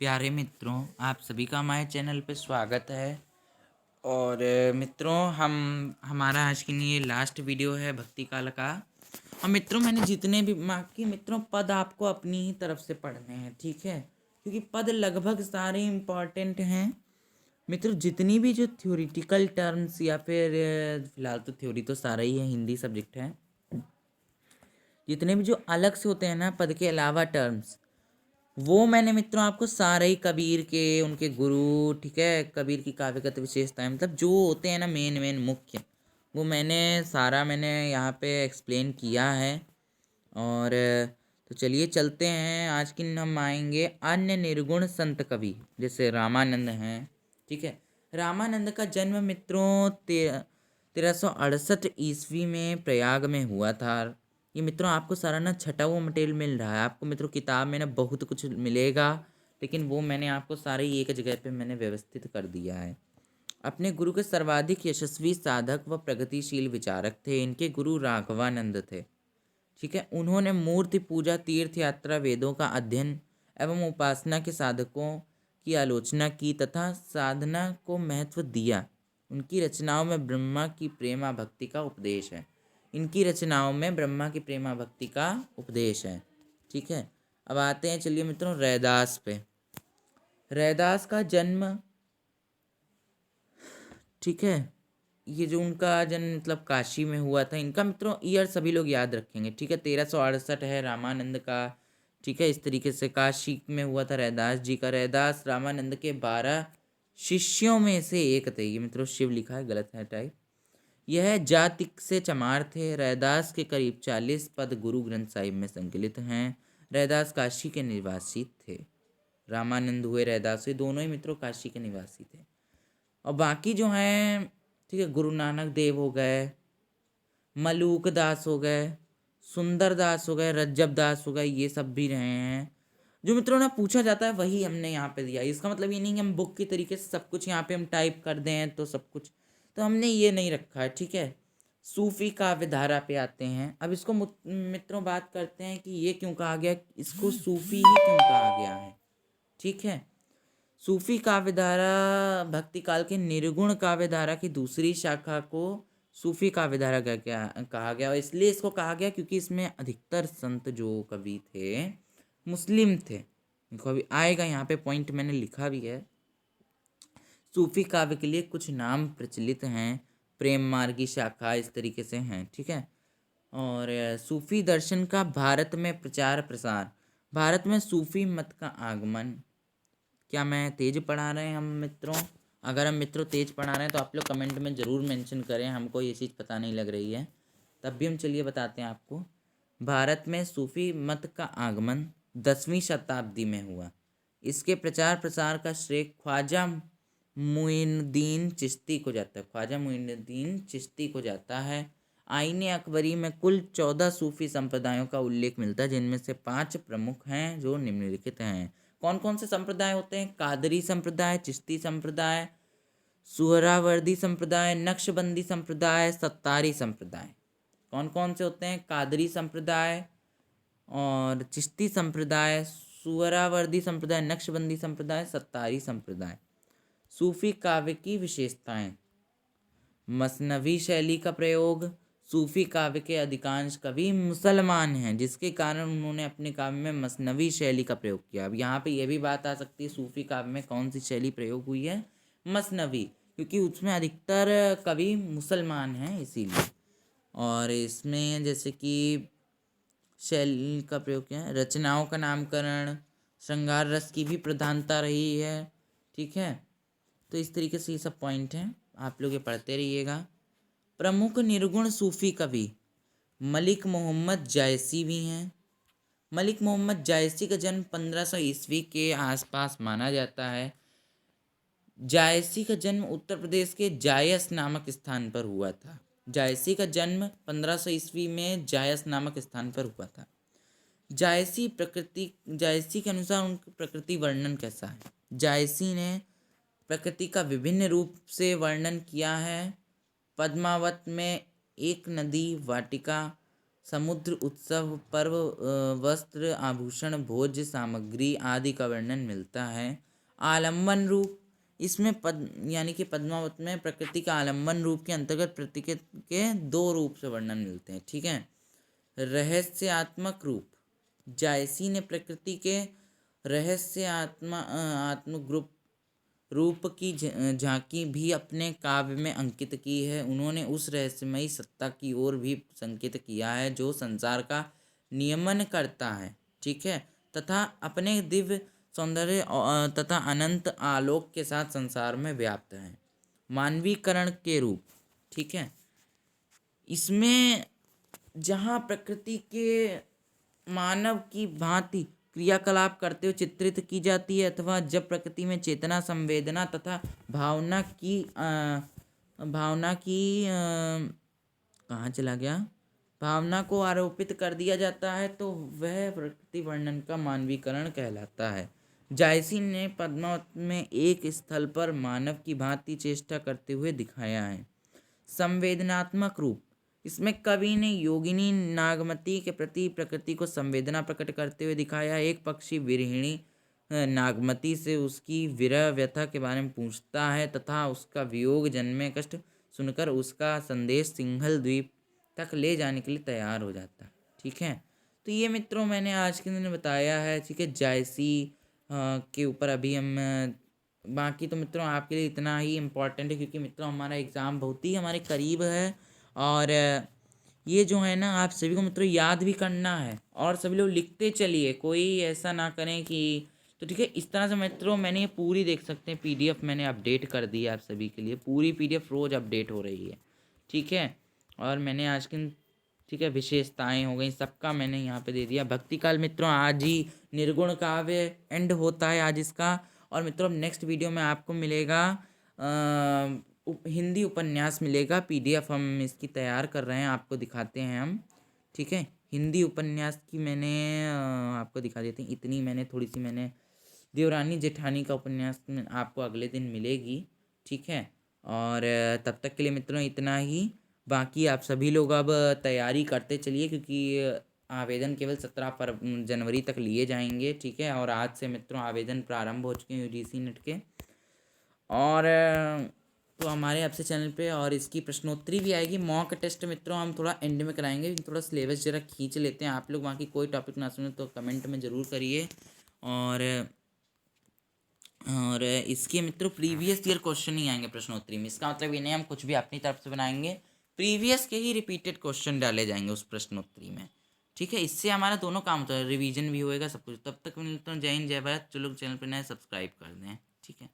प्यारे मित्रों, आप सभी का हमारे चैनल पे स्वागत है। और मित्रों, हमारा आज के लिए लास्ट वीडियो है भक्ति काल का। और मित्रों, मैंने जितने भी बाकी मित्रों पद आपको अपनी ही तरफ से पढ़ने हैं, ठीक है, क्योंकि पद लगभग सारे इम्पॉर्टेंट हैं। मित्रों, जितनी भी जो थ्योरेटिकल टर्म्स या फिर फिलहाल तो थ्योरी तो सारा ही है, हिंदी सब्जेक्ट है, जितने भी जो अलग से होते हैं ना पद के अलावा टर्म्स, वो मैंने मित्रों आपको सारे ही कबीर के, उनके गुरु, ठीक है, कबीर की काव्यगत विशेषताएं, मतलब जो होते हैं ना मेन मेन मुख्य, वो मैंने यहाँ पे एक्सप्लेन किया है। और तो चलिए चलते हैं। आज की हम आएंगे अन्य निर्गुण संत कवि, जैसे रामानंद हैं, ठीक है। रामानंद का जन्म मित्रों 1368 में प्रयाग में हुआ था। ये मित्रों आपको सारा ना छटा हुआ मटेरियल मिल रहा है आपको मित्रों, किताब में ना बहुत कुछ मिलेगा, लेकिन वो मैंने आपको सारे ही एक जगह पे मैंने व्यवस्थित कर दिया है। अपने गुरु के सर्वाधिक यशस्वी साधक व प्रगतिशील विचारक थे। इनके गुरु राघवानंद थे, ठीक है। उन्होंने मूर्ति पूजा, तीर्थ यात्रा, वेदों का अध्ययन एवं उपासना के साधकों की आलोचना की तथा साधना को महत्व दिया। उनकी रचनाओं में ब्रह्मा की प्रेमा भक्ति का उपदेश है। इनकी रचनाओं में ब्रह्मा की प्रेमा भक्ति का उपदेश है, ठीक है। अब आते हैं, चलिए मित्रों, रैदास पे। रैदास का जन्म, ठीक है, ये जो उनका जन्म मतलब काशी में हुआ था। इनका मित्रों ईयर सभी लोग याद रखेंगे, ठीक है। 1368 है रामानंद का, ठीक है। इस तरीके से काशी में हुआ था रैदास जी का। रैदास रामानंद के 12 शिष्यों में से एक थे। ये मित्रों शिव लिखा है, गलत है टाइप। यह जाति से चमार थे। रैदास के करीब 40 पद गुरु ग्रंथ साहिब में संकलित हैं। रैदास काशी के निवासी थे। रामानंद हुए, रैदास हुए, दोनों ही मित्रों काशी के निवासी थे। और बाकी जो हैं, ठीक है, गुरु नानक देव हो गए, मलूक दास हो गए, सुंदर दास हो गए, रज्जब दास हो गए, ये सब भी रहे हैं। जो मित्रों ना पूछा जाता है वही हमने यहाँ पे दिया। इसका मतलब ये नहीं कि हम बुक की तरीके से सब कुछ यहाँ पे हम टाइप कर दें तो सब कुछ, तो हमने ये नहीं रखा है, ठीक है। सूफी काव्य धारा पे आते हैं। अब इसको मित्रों बात करते हैं कि ये क्यों कहा गया, इसको सूफी ही क्यों कहा गया है, ठीक है। सूफी काव्यधारा भक्ति काल के निर्गुण काव्यधारा की दूसरी शाखा को सूफी काव्यधारा का क्या कहा गया, और इसलिए इसको कहा गया क्योंकि इसमें अधिकतर संत जो कवि थे मुस्लिम थे। देखो अभी आएगा यहाँ पे पॉइंट, मैंने लिखा भी है। सूफी काव्य के लिए कुछ नाम प्रचलित हैं, प्रेम मार्गी शाखा, इस तरीके से हैं, ठीक है। और सूफी दर्शन का भारत में प्रचार प्रसार। भारत में सूफी मत का आगमन। क्या मैं तेज पढ़ा रहे हैं हम मित्रों? अगर हम मित्रों तेज पढ़ा रहे हैं तो आप लोग कमेंट में ज़रूर मेंशन करें, हमको ये चीज़ पता नहीं लग रही है, तब भी हम चलिए बताते हैं आपको। भारत में सूफी मत का आगमन 10वीं शताब्दी में हुआ। इसके प्रचार प्रसार का श्रेय ख्वाजा मुइनुद्दीन चिश्ती को जाता है। ख्वाजा मुइनुद्दीन चिश्ती को जाता है। आईने अकबरी में कुल 14 सूफी संप्रदायों का उल्लेख मिलता है, जिनमें से 5 प्रमुख हैं जो निम्नलिखित हैं। कौन कौन से संप्रदाय होते हैं? कादरी संप्रदाय, चिश्ती संप्रदाय, सुहरावर्दी संप्रदाय, नक्शबंदी संप्रदाय, सत्तारी संप्रदाय। कौन कौन से होते हैं? कादरी संप्रदाय और चिश्ती संप्रदाय, सुहरावर्दी संप्रदाय, नक्शबंदी संप्रदाय, सत्तारी संप्रदाय। सूफी काव्य की विशेषताएं। मसनवी शैली का प्रयोग। सूफी काव्य के अधिकांश कवि मुसलमान हैं, जिसके कारण उन्होंने अपने काव्य में मसनवी शैली का प्रयोग किया। अब यहाँ पे यह भी बात आ सकती है, सूफी काव्य में कौन सी शैली प्रयोग हुई है? मसनवी, क्योंकि उसमें अधिकतर कवि मुसलमान हैं इसीलिए। और इसमें जैसे कि शैली का प्रयोग किया है, रचनाओं का नामकरण, श्रृंगार रस की भी प्रधानता रही है, ठीक है। तो इस तरीके से ये सब पॉइंट हैं, आप लोग ये पढ़ते रहिएगा। प्रमुख निर्गुण सूफी कवि मलिक मोहम्मद जायसी भी हैं। मलिक मोहम्मद जायसी का जन्म 1500 ईस्वी के आसपास माना जाता है। जायसी का जन्म उत्तर प्रदेश के जायस नामक स्थान पर हुआ था। जायसी का जन्म 1500 ईस्वी में जायस नामक स्थान पर हुआ था। जायसी के अनुसार उनकी प्रकृति वर्णन कैसा है? जायसी ने प्रकृति का विभिन्न रूप से वर्णन किया है। पद्मावत में एक नदी वाटिका, समुद्र, उत्सव, पर्व, वस्त्र, आभूषण, भोज्य सामग्री आदि का वर्णन मिलता है। आलम्बन रूप, इसमें पद यानी कि पद्मावत में प्रकृति का आलम्बन रूप के अंतर्गत प्रकृति के दो रूप से वर्णन मिलते हैं, ठीक है। रहस्यात्मक रूप, जायसी ने प्रकृति के आत्मक रूप की झांकी भी अपने काव्य में अंकित की है। उन्होंने उस रहस्यमयी सत्ता की ओर भी संकेत किया है जो संसार का नियमन करता है, ठीक है, तथा अपने दिव्य सौंदर्य तथा अनंत आलोक के साथ संसार में व्याप्त है। मानवीकरण के रूप, ठीक है, इसमें जहाँ प्रकृति के मानव की भांति क्रियाकलाप करते हुए चित्रित की जाती है, अथवा जब प्रकृति में चेतना, संवेदना तथा कहाँ चला गया, भावना को आरोपित कर दिया जाता है, तो वह प्रकृति वर्णन का मानवीकरण कहलाता है। जायसी ने पद्मावत में एक स्थल पर मानव की भांति चेष्टा करते हुए दिखाया है। संवेदनात्मक रूप, इसमें कवि ने योगिनी नागमती के प्रति प्रकृति को संवेदना प्रकट करते हुए दिखाया। एक पक्षी विरहिणी नागमती से उसकी विरह व्यथा के बारे में पूछता है तथा उसका वियोग जन्मे कष्ट सुनकर उसका संदेश सिंघल द्वीप तक ले जाने के लिए तैयार हो जाता है, ठीक है। तो ये मित्रों मैंने आज के दिन बताया है, ठीक है, जायसी के ऊपर अभी हम बाकी तो मित्रों आपके लिए इतना ही इम्पोर्टेंट है क्योंकि मित्रों हमारा एग्ज़ाम बहुत ही हमारे करीब है और ये जो है ना आप सभी को मित्रों याद भी करना है और सभी लोग लिखते चलिए, कोई ऐसा ना करें कि तो ठीक है। इस तरह से मित्रों मैंने ये पूरी देख सकते हैं पीडीएफ मैंने अपडेट कर दी है आप सभी के लिए, पूरी पीडीएफ रोज़ अपडेट हो रही है, ठीक है। और मैंने आज की ठीक है विशेषताएं हो गई सबका मैंने यहाँ पे दे दिया। भक्ति काल मित्रों आज ही निर्गुण काव्य एंड होता है आज इसका। और मित्रों नेक्स्ट वीडियो में आपको मिलेगा हिंदी उपन्यास मिलेगा, पीडीएफ हम इसकी तैयार कर रहे हैं, आपको दिखाते हैं हम, ठीक है। हिंदी उपन्यास की मैंने आपको दिखा देते हैं, इतनी मैंने थोड़ी सी मैंने देवरानी जेठानी का उपन्यास आपको अगले दिन मिलेगी, ठीक है। और तब तक के लिए मित्रों इतना ही। बाकी आप सभी लोग अब तैयारी करते चलिए क्योंकि आवेदन केवल 17 जनवरी तक लिए जाएंगे, ठीक है। और आज से मित्रों आवेदन प्रारंभ हो चुके हैं यूजीसी नेट के। और तो हमारे आपसे चैनल पे और इसकी प्रश्नोत्तरी भी आएगी, मॉक टेस्ट मित्रों हम थोड़ा एंड में कराएंगे, थोड़ा सिलेबस जरा खींच लेते हैं। आप लोग वहाँ की कोई टॉपिक ना सुने तो कमेंट में ज़रूर करिए। और इसके मित्रों प्रीवियस ईयर क्वेश्चन ही आएंगे प्रश्नोत्तरी में, इसका मतलब ये नहीं हम कुछ भी अपनी तरफ से बनाएंगे, प्रीवियस के ही रिपीटेड क्वेश्चन डाले जाएंगे उस प्रश्नोत्तरी में, ठीक है। इससे हमारा दोनों काम होता है, रिवीजन भी होएगा सब कुछ। तब तक मिलते हैं, जय हिंद जय भारत। जो लोग चैनल पर नए सब्सक्राइब कर दें, ठीक है।